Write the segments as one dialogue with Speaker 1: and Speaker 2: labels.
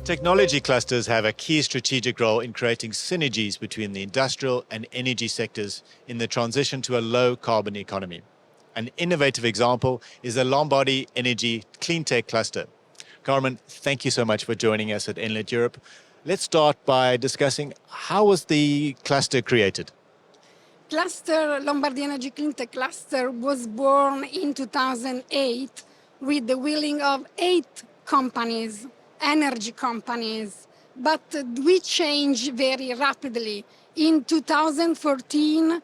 Speaker 1: Technology clusters have a key strategic role in creating synergies between the industrial and energy sectors in the transition to a low-carbon economy. An innovative example is the Lombardy Energy Cleantech Cluster. Carmen, thank you so much for joining us at Enlit Europe. Let's start by discussing how was the cluster created?
Speaker 2: Lombardy Energy Cleantech Cluster was born in 2008 with the willing of 8 companies, energy companies, but we changed very rapidly. In 2014,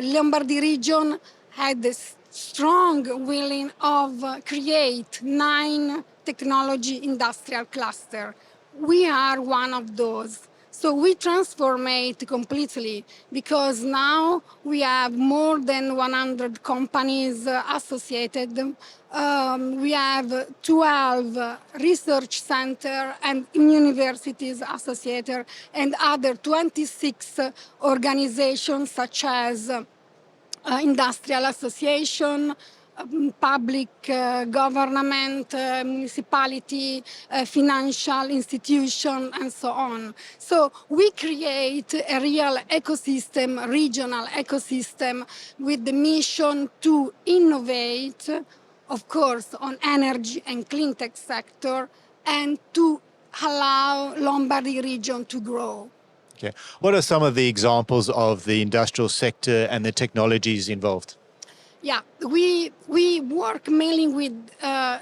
Speaker 2: Lombardy region had this strong willing of create 9 technology industrial cluster. We are one of those. So we transform it completely because now we have more than 100 companies associated. We have 12 research centers and universities associated and other 26 organizations such as industrial association, public government, municipality, financial institution, and so on. So we create a real ecosystem, regional ecosystem, with the mission to innovate, of course, on energy and clean tech sector, and to allow Lombardy region to grow.
Speaker 1: Okay. What are some of the examples of the industrial sector and the technologies involved?
Speaker 2: Yeah, we work mainly with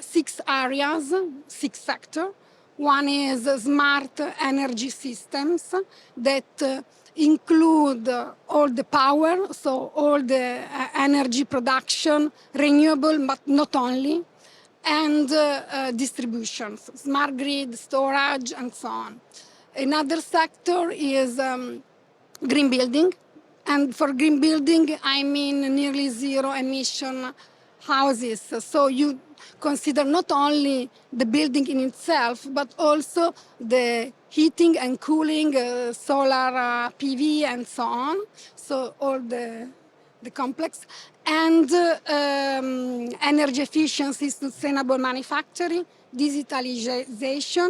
Speaker 2: 6 areas, 6 sectors. One is smart energy systems that include all the power, so all the energy production, renewable, but not only, and distribution, so smart grid, storage, and so on. Another sector is green building. And for green building, I mean nearly zero emission houses. So you consider not only the building in itself, but also the heating and cooling, solar PV, and so on. So all the complex. And energy efficiency, sustainable manufacturing, digitalization,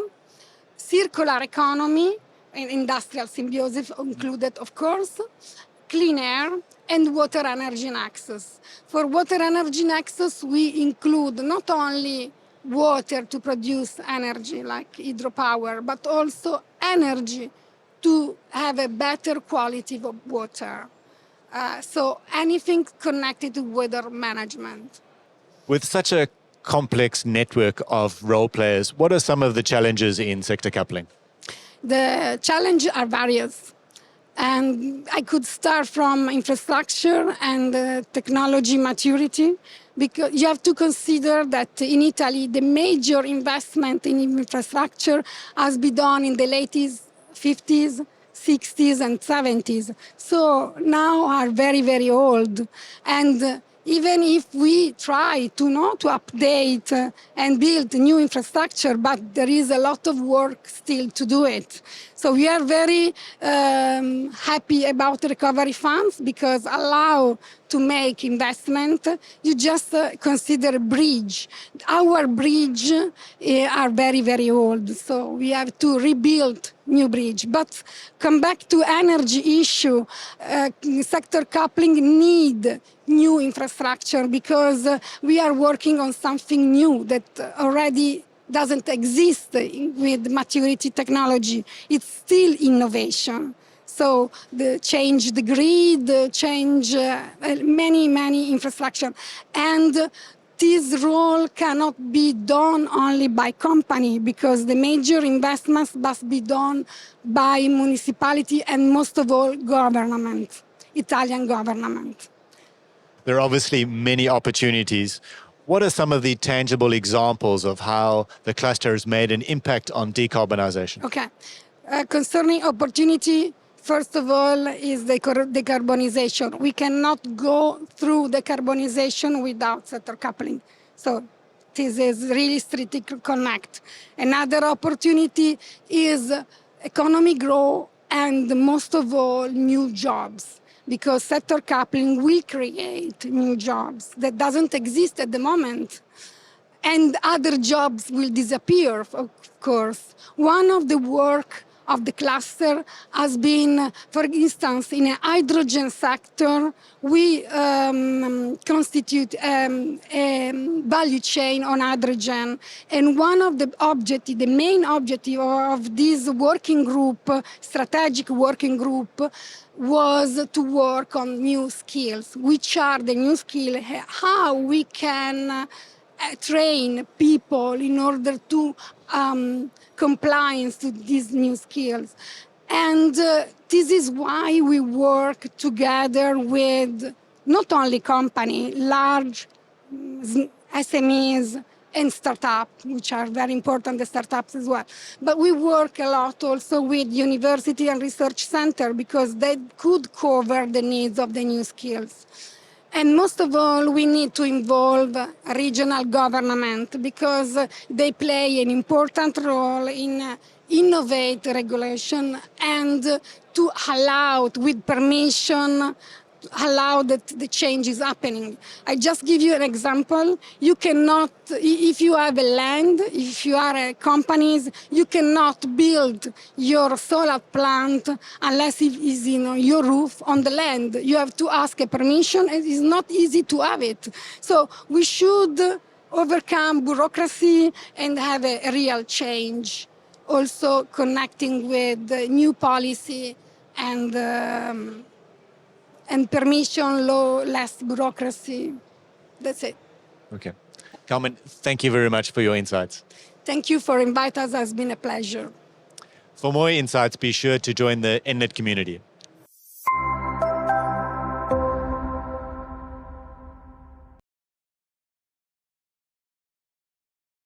Speaker 2: circular economy, and industrial symbiosis included, of course, clean air, and water energy nexus. For water energy nexus, we include not only water to produce energy like hydropower, but also energy to have a better quality of water. So anything connected to weather management.
Speaker 1: With such a complex network of role players, what are some of the challenges in sector coupling?
Speaker 2: The challenges are various. And I could start from infrastructure and technology maturity, because you have to consider that in Italy, the major investment in infrastructure has been done in the late 50s, 60s, and 70s. So now are very, very old. And even if we try to update and build new infrastructure, but there is a lot of work still to do it. So we are very happy about the recovery funds because allow to make investment. You just consider a bridge. Our bridge are very, very old, so we have to rebuild new bridge. But come back to energy issue, sector coupling need new infrastructure because we are working on something new that already doesn't exist with maturity technology. It's still innovation. So change the grid, change many infrastructure. And this role cannot be done only by company because the major investments must be done by municipality and most of all government, Italian government.
Speaker 1: There are obviously many opportunities. What are some of the tangible examples of how the cluster has made an impact on decarbonization?
Speaker 2: Okay. Concerning opportunity, first of all, is the decarbonization. We cannot go through decarbonization without sector coupling. So this is really strictly connect. Another opportunity is economic growth and most of all, new jobs. Because sector coupling will create new jobs that doesn't exist at the moment. and other jobs will disappear, of course. One of the work of the cluster has been, for instance, in a hydrogen sector, we constitute a value chain on hydrogen. And one of the objectives, the main objective of this working group, strategic working group, was to work on new skills. Which are the new skills? How we can train people in order to comply to these new skills. And this is why we work together with not only companies, large SMEs and startups, which are very important, the startups as well. But we work a lot also with university and research center because they could cover the needs of the new skills. And most of all, we need to involve regional government because they play an important role in innovate regulation and to allow, with permission, allow that the change is happening. I just give you an example. You cannot, if you have a land, if you are a companies, you cannot build your solar plant unless it is your roof on the land. You have to ask a permission, and it's not easy to have it. So we should overcome bureaucracy and have a real change. Also connecting with new policy and permission, law, less bureaucracy. That's it.
Speaker 1: Okay. Carmen, thank you very much for your insights.
Speaker 2: Thank you for inviting us. It's been a pleasure.
Speaker 1: For more insights, be sure to join the Enlit community.